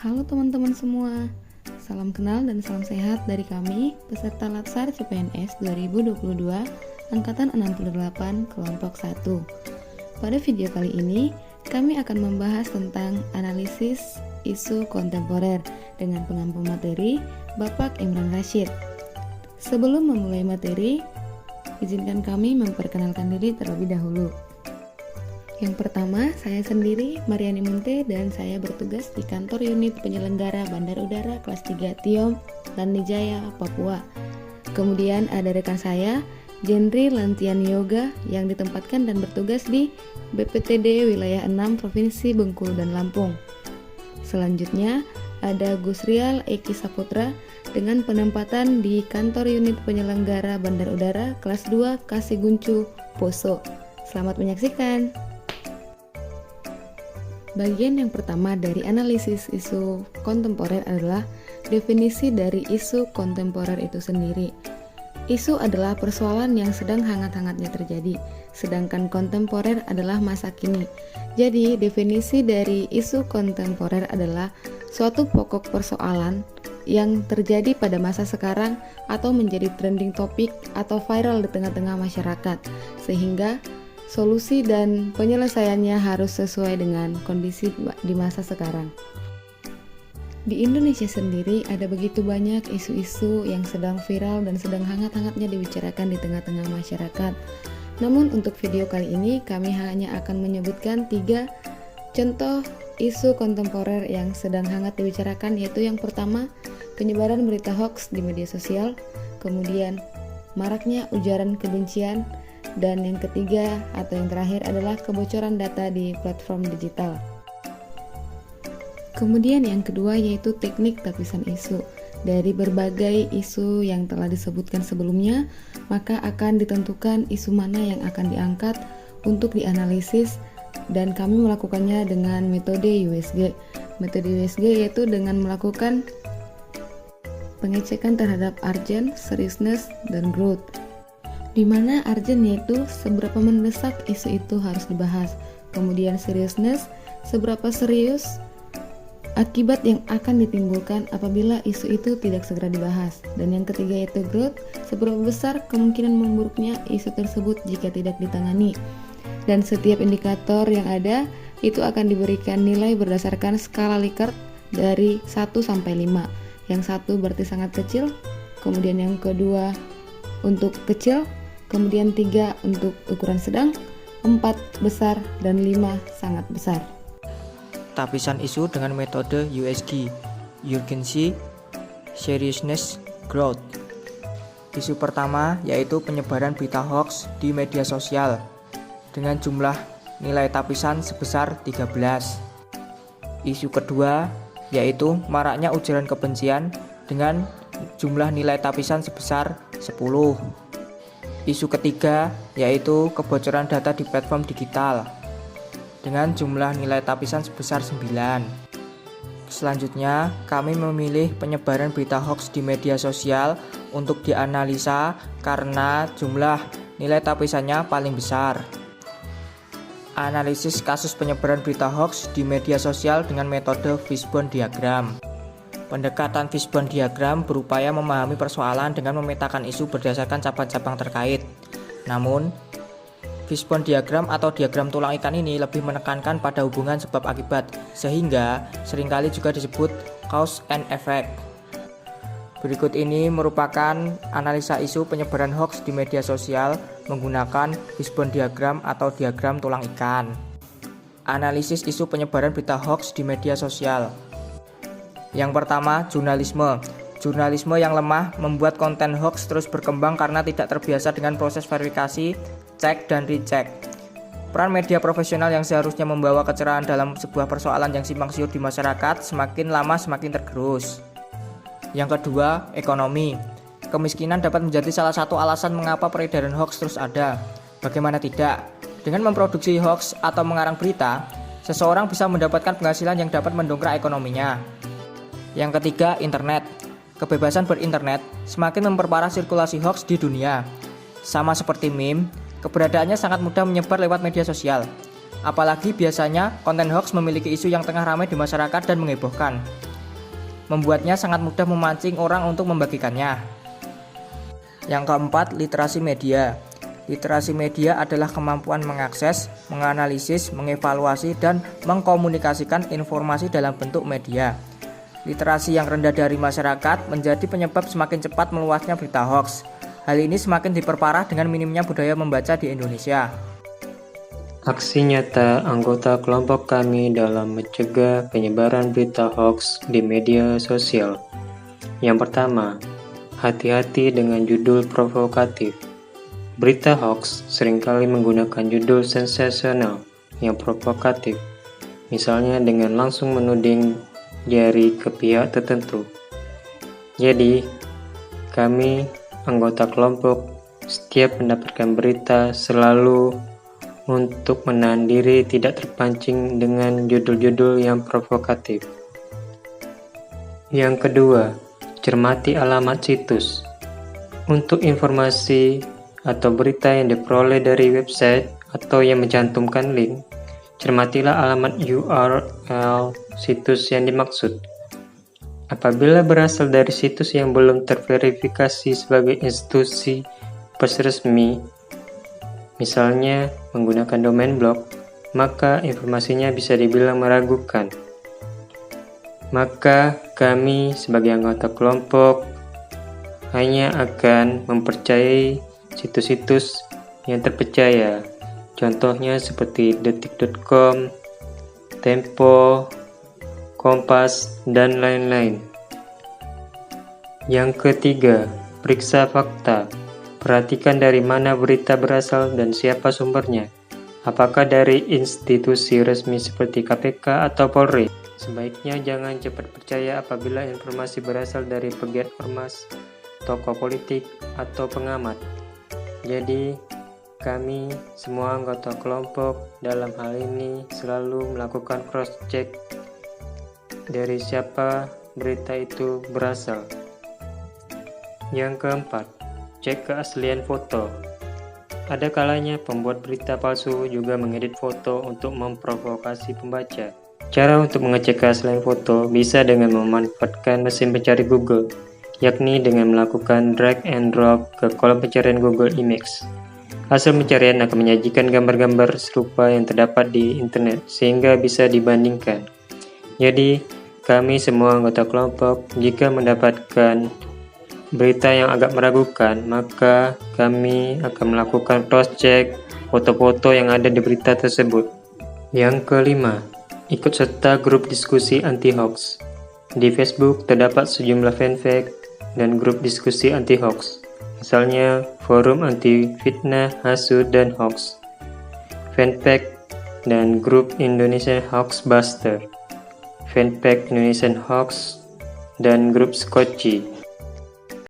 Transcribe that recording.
Halo teman-teman semua, salam kenal dan salam sehat dari kami, peserta Latsar CPNS 2022, Angkatan 68, Kelompok 1. Pada video kali ini, kami akan membahas tentang analisis isu kontemporer dengan pengampu materi Bapak Imran Rashid. Sebelum memulai materi, izinkan kami memperkenalkan diri terlebih dahulu. Yang pertama, saya sendiri, Mariani Munte, dan saya bertugas di kantor unit penyelenggara Bandar Udara kelas 3 Tiom, Lanijaya, Papua. Kemudian ada rekan saya, Jendri Lantian Yoga, yang ditempatkan dan bertugas di BPTD Wilayah 6 Provinsi Bengkulu dan Lampung. Selanjutnya, ada Gusrial Eki Saputra dengan penempatan di kantor unit penyelenggara Bandar Udara kelas 2 Kasiguncu, Poso. Selamat menyaksikan. Bagian yang pertama dari analisis isu kontemporer adalah definisi dari isu kontemporer itu sendiri. Isu adalah persoalan yang sedang hangat-hangatnya terjadi, sedangkan kontemporer adalah masa kini. Jadi, definisi dari isu kontemporer adalah suatu pokok persoalan yang terjadi pada masa sekarang atau menjadi trending topik atau viral di tengah-tengah masyarakat, sehingga solusi dan penyelesaiannya harus sesuai dengan kondisi di masa sekarang. Di Indonesia sendiri ada begitu banyak isu-isu yang sedang viral dan sedang hangat-hangatnya dibicarakan di tengah-tengah masyarakat. Namun untuk video kali ini kami hanya akan menyebutkan 3 contoh isu kontemporer yang sedang hangat dibicarakan, yaitu yang pertama, penyebaran berita hoax di media sosial, kemudian maraknya ujaran kebencian, dan yang ketiga atau yang terakhir adalah kebocoran data di platform digital. Kemudian yang kedua yaitu teknik tapisan isu. Dari berbagai isu yang telah disebutkan sebelumnya, maka akan ditentukan isu mana yang akan diangkat untuk dianalisis, dan kami melakukannya dengan metode USG. Metode USG yaitu dengan melakukan pengecekan terhadap urgent, seriousness, dan growth, di mana urgent yaitu seberapa mendesak isu itu harus dibahas, kemudian seriousness, seberapa serius akibat yang akan ditimbulkan apabila isu itu tidak segera dibahas, dan yang ketiga yaitu growth, seberapa besar kemungkinan memburuknya isu tersebut jika tidak ditangani. Dan setiap indikator yang ada itu akan diberikan nilai berdasarkan skala Likert dari 1 sampai 5. Yang 1 berarti sangat kecil, kemudian yang kedua untuk kecil, kemudian 3 untuk ukuran sedang, 4 besar, dan 5 sangat besar. Tapisan isu dengan metode USG, Urgency, Seriousness, Growth. Isu pertama yaitu penyebaran berita hoax di media sosial dengan jumlah nilai tapisan sebesar 13. Isu kedua yaitu maraknya ujaran kebencian dengan jumlah nilai tapisan sebesar 10. Isu ketiga yaitu kebocoran data di platform digital dengan jumlah nilai tapisan sebesar 9. Selanjutnya, kami memilih penyebaran berita hoax di media sosial untuk dianalisa karena jumlah nilai tapisannya paling besar. Analisis kasus penyebaran berita hoax di media sosial dengan metode Fishbone Diagram. Pendekatan Fishbone Diagram berupaya memahami persoalan dengan memetakan isu berdasarkan cabang-cabang terkait. Namun, Fishbone Diagram atau diagram tulang ikan ini lebih menekankan pada hubungan sebab akibat, sehingga seringkali juga disebut cause and effect. Berikut ini merupakan analisa isu penyebaran hoax di media sosial menggunakan Fishbone Diagram atau diagram tulang ikan. Analisis isu penyebaran berita hoax di media sosial. Yang pertama, jurnalisme. Jurnalisme yang lemah membuat konten hoax terus berkembang karena tidak terbiasa dengan proses verifikasi, cek, dan recheck. Peran media profesional yang seharusnya membawa kecerahan dalam sebuah persoalan yang simpang siur di masyarakat semakin lama semakin tergerus. Yang kedua, ekonomi. Kemiskinan dapat menjadi salah satu alasan mengapa peredaran hoax terus ada. Bagaimana tidak? Dengan memproduksi hoax atau mengarang berita, seseorang bisa mendapatkan penghasilan yang dapat mendongkrak ekonominya. Yang ketiga, internet. Kebebasan berinternet semakin memperparah sirkulasi hoax di dunia. Sama seperti meme, keberadaannya sangat mudah menyebar lewat media sosial. Apalagi biasanya konten hoax memiliki isu yang tengah ramai di masyarakat dan menghebohkan. membuatnya sangat mudah memancing orang untuk membagikannya. Yang keempat, literasi media. Literasi media adalah kemampuan mengakses, menganalisis, mengevaluasi, dan mengkomunikasikan informasi dalam bentuk media. Literasi yang rendah dari masyarakat menjadi penyebab semakin cepat meluasnya berita hoax. Hal ini semakin diperparah dengan minimnya budaya membaca di Indonesia. Aksi nyata anggota kelompok kami dalam mencegah penyebaran berita hoax di media sosial. Yang pertama, hati-hati dengan judul provokatif. Berita hoax seringkali menggunakan judul sensasional yang provokatif, misalnya dengan langsung menuding jari ke pihak tertentu. Jadi, kami, anggota kelompok, setiap mendapatkan berita selalu untuk menahan diri tidak terpancing dengan judul-judul yang provokatif. Yang kedua, cermati alamat situs. Untuk informasi atau berita yang diperoleh dari website atau yang mencantumkan link, cermatilah alamat URL situs yang dimaksud. Apabila berasal dari situs yang belum terverifikasi sebagai institusi pers resmi, misalnya menggunakan domain blog, maka informasinya bisa dibilang meragukan. Maka kami sebagai anggota kelompok hanya akan mempercayai situs-situs yang terpercaya, contohnya seperti detik.com, Tempo, Kompas, dan lain-lain. Yang ketiga, periksa fakta. Perhatikan dari mana berita berasal dan siapa sumbernya. Apakah dari institusi resmi seperti KPK atau Polri? Sebaiknya jangan cepat percaya apabila informasi berasal dari pegiat ormas, tokoh politik, atau pengamat. Jadi, kami semua anggota kelompok dalam hal ini selalu melakukan cross-check dari siapa berita itu berasal. Yang keempat, cek keaslian foto. Ada kalanya pembuat berita palsu juga mengedit foto untuk memprovokasi pembaca. Cara untuk mengecek keaslian foto bisa dengan memanfaatkan mesin pencari Google, yakni dengan melakukan drag and drop ke kolom pencarian Google Images. Hasil pencarian akan menyajikan gambar-gambar serupa yang terdapat di internet sehingga bisa dibandingkan. Jadi, kami semua anggota kelompok jika mendapatkan berita yang agak meragukan, maka kami akan melakukan cross-check foto-foto yang ada di berita tersebut. Yang kelima, ikut serta grup diskusi anti-hoax. Di Facebook terdapat sejumlah fanpage dan grup diskusi anti-hoax, misalnya forum anti-fitnah, hasud, dan hoax, fanpage dan grup Indonesian Hoax Buster, fanpage Indonesian Hoax, dan grup Skoci.